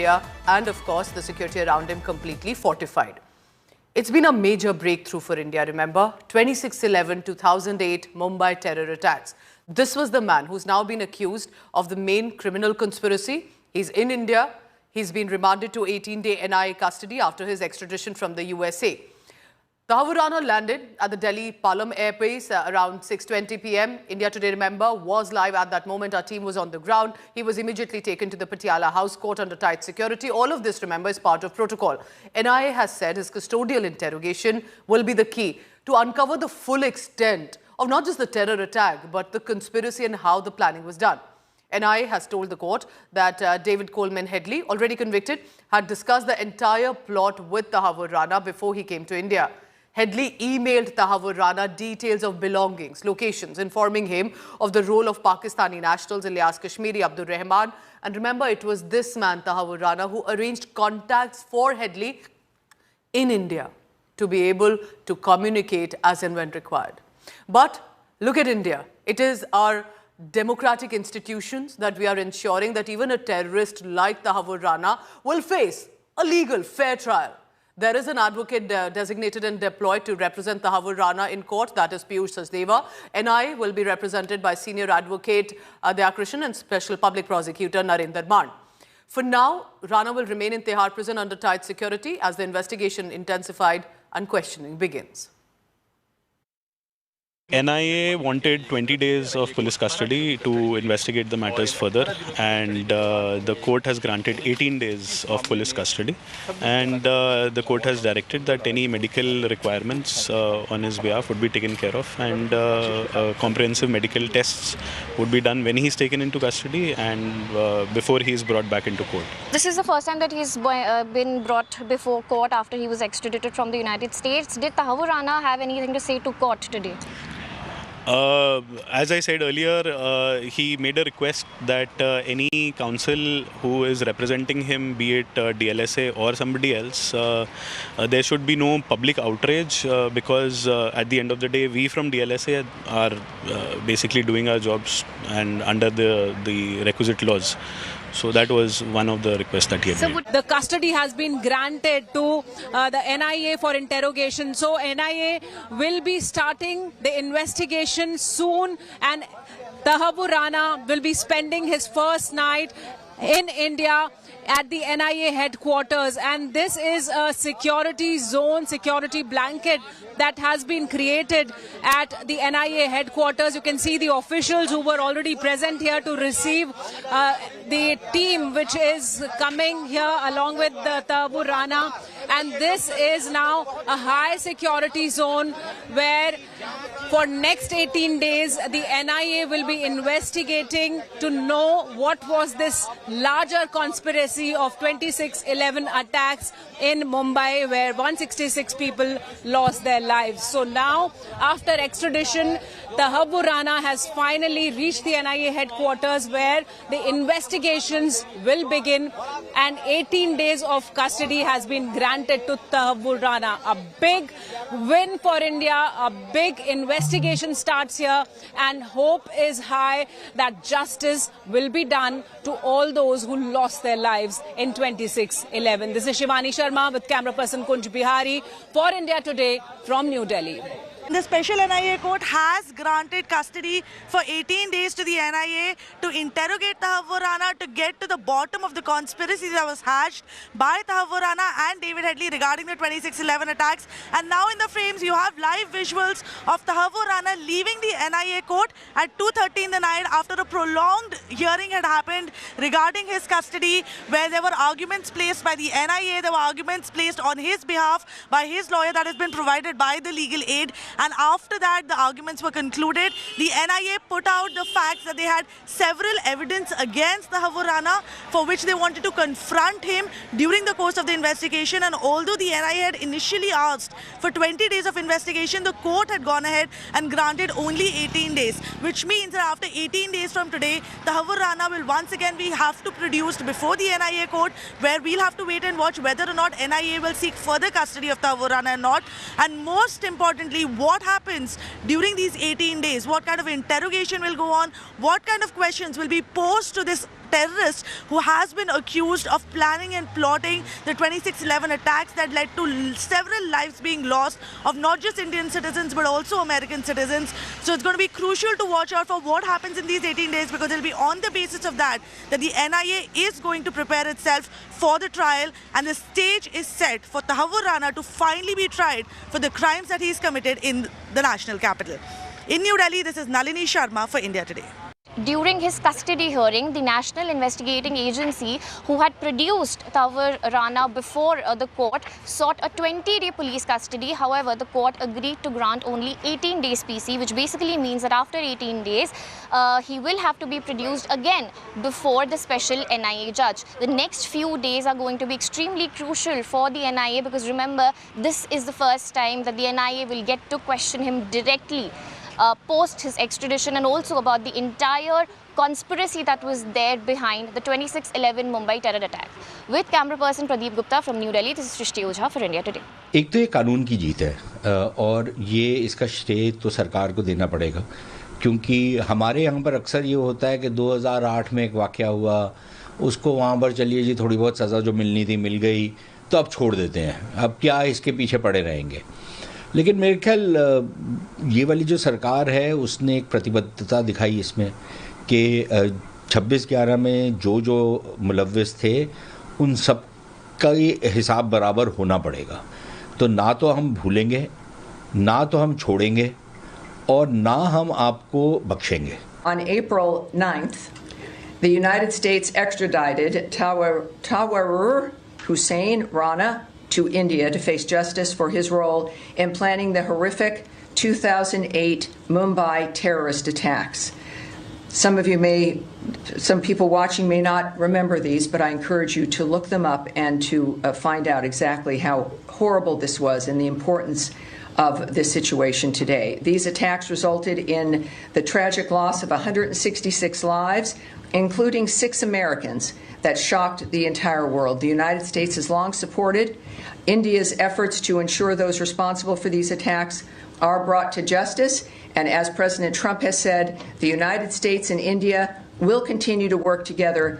area and, of course, the security around him completely fortified. It's been a major breakthrough for India, remember? 26/11/2008 Mumbai terror attacks. This was the man who's now been accused of the main criminal conspiracy. He's in India. He's been remanded to 18-day NIA custody after his extradition from the USA. Tahabur Rana landed at the Delhi Palam Air Base around 6:20 p.m. India Today, remember, was live at that moment. Our team was on the ground. He was immediately taken to the Patiala House Court under tight security. All of this, remember, is part of protocol. NIA has said his custodial interrogation will be the key to uncover the full extent of not just the terror attack, but the conspiracy and how the planning was done. NIA has told the court that David Coleman Headley, already convicted, had discussed the entire plot with Tahabur Rana before he came to India. Headley emailed Tahabur Rana details of belongings, locations, informing him of the role of Pakistani nationals Ilyas Kashmiri, Abdur Rahman. And remember, it was this man, Tahabur Rana, who arranged contacts for Headley in India to be able to communicate as and when required. But look at India. It is our democratic institutions that we are ensuring that even a terrorist like Tahabur Rana will face a legal, fair trial. There is an advocate designated and deployed to represent Tahabur Rana in court, that is Piyush Sachdeva. NIA will be represented by senior advocate Daya Krishnan and special public prosecutor Narendra Mann. For now, Rana will remain in Tihar prison under tight security as the investigation intensified and questioning begins. NIA wanted 20 days of police custody to investigate the matters further, and the court has granted 18 days of police custody, and the court has directed that any medical requirements on his behalf would be taken care of, and comprehensive medical tests would be done when he's taken into custody and before he is brought back into court. This is the first time that he's been brought before court after he was extradited from the United States. Did Tahabur Rana have anything to say to court today? As I said earlier, he made a request that any counsel who is representing him, be it DLSA or somebody else, there should be no public outrage because at the end of the day, we from DLSA are basically doing our jobs and under the requisite laws. So that was one of the requests that he had made. The custody has been granted to the NIA for interrogation. So NIA will be starting the investigation soon, and Tahabur Rana will be spending his first night in India at the NIA headquarters, and this is a security zone, security blanket that has been created at the NIA headquarters. You can see the officials who were already present here to receive the team which is coming here along with the Tahabur Rana, and this is now a high security zone where for next 18 days the NIA will be investigating to know what was this larger conspiracy of 26/11 attacks in Mumbai where 166 people lost their lives. So now, after extradition, Tahabur Rana has finally reached the NIA headquarters where the investigations will begin, and 18 days of custody has been granted to Tahabur Rana. A big win for India, a big investigation starts here, and hope is high that justice will be done to all those who lost their lives in 26/11. This is Shivani Sharma with camera person Kunj Bihari for India Today from New Delhi. The special NIA court has granted custody for 18 days to the NIA to interrogate Tahabur Rana, to get to the bottom of the conspiracy that was hatched by Tahabur Rana and David Headley regarding the 26/11 attacks. And now in the frames, you have live visuals of Tahabur Rana leaving the NIA court at 2:30 in the night after a prolonged hearing had happened regarding his custody, where there were arguments placed by the NIA, there were arguments placed on his behalf by his lawyer that has been provided by the legal aid. And after that, the arguments were concluded. The NIA put out the facts that they had several evidence against Tahabur Rana for which they wanted to confront him during the course of the investigation. And although the NIA had initially asked for 20 days of investigation, the court had gone ahead and granted only 18 days, which means that after 18 days from today, Tahabur Rana will once again have to produce before the NIA court, where we'll have to wait and watch whether or not NIA will seek further custody of Tahabur Rana or not. And most importantly, what happens during these 18 days, what kind of interrogation will go on, what kind of questions will be posed to this terrorist who has been accused of planning and plotting the 26/11 attacks that led to several lives being lost of not just Indian citizens but also American citizens. So it's going to be crucial to watch out for what happens in these 18 days, because it'll be on the basis of that the NIA is going to prepare itself for the trial, and the stage is set for Tahavvur Rana to finally be tried for the crimes that he's committed in the national capital. In New Delhi, this is Nalini Sharma for India Today. During his custody hearing, the National Investigating Agency, who had produced Tahavvur Rana before the court, sought a 20-day police custody. However, the court agreed to grant only 18 days PC, which basically means that after 18 days, he will have to be produced again before the special NIA judge. The next few days are going to be extremely crucial for the NIA, because remember, this is the first time that the NIA will get to question him directly post his extradition, and also about the entire conspiracy that was there behind the 26/11 Mumbai terror attack. With camera person Pradeep Gupta from New Delhi, this is Shrishti Ojha for India Today. एक तो ये कानून की जीत है और ये इसका श्रेय तो सरकार को देना पड़ेगा, क्योंकि हमारे यहाँ पर अक्सर ये होता है कि 2008 में एक वाक़या हुआ, उसको वहाँ पर चलिए जी थोड़ी बहुत सज़ा जो मिलनी थी मिल गई, तो अब छोड़ देते हैं, अब क्या इसके पीछे पड़े रहेंगे। लेकिन मेरे ख्याल ये वाली जो सरकार है उसने एक प्रतिबद्धता दिखाई इसमें कि 26/11 में जो मुलव्विस थे उन सब का हिसाब बराबर होना पड़ेगा। तो ना तो हम भूलेंगे, ना तो हम छोड़ेंगे, और ना हम आपको बख्शेंगे। On April 9th, the United States extradited Tahavvur Hussain Rana to India to face justice for his role in planning the horrific 2008 Mumbai terrorist attacks. Some people watching may not remember these, but I encourage you to look them up and to find out exactly how horrible this was and the importance of this situation today. These attacks resulted in the tragic loss of 166 lives, including 6 Americans, that shocked the entire world. The United States has long supported India's efforts to ensure those responsible for these attacks are brought to justice. And as President Trump has said, the United States and India will continue to work together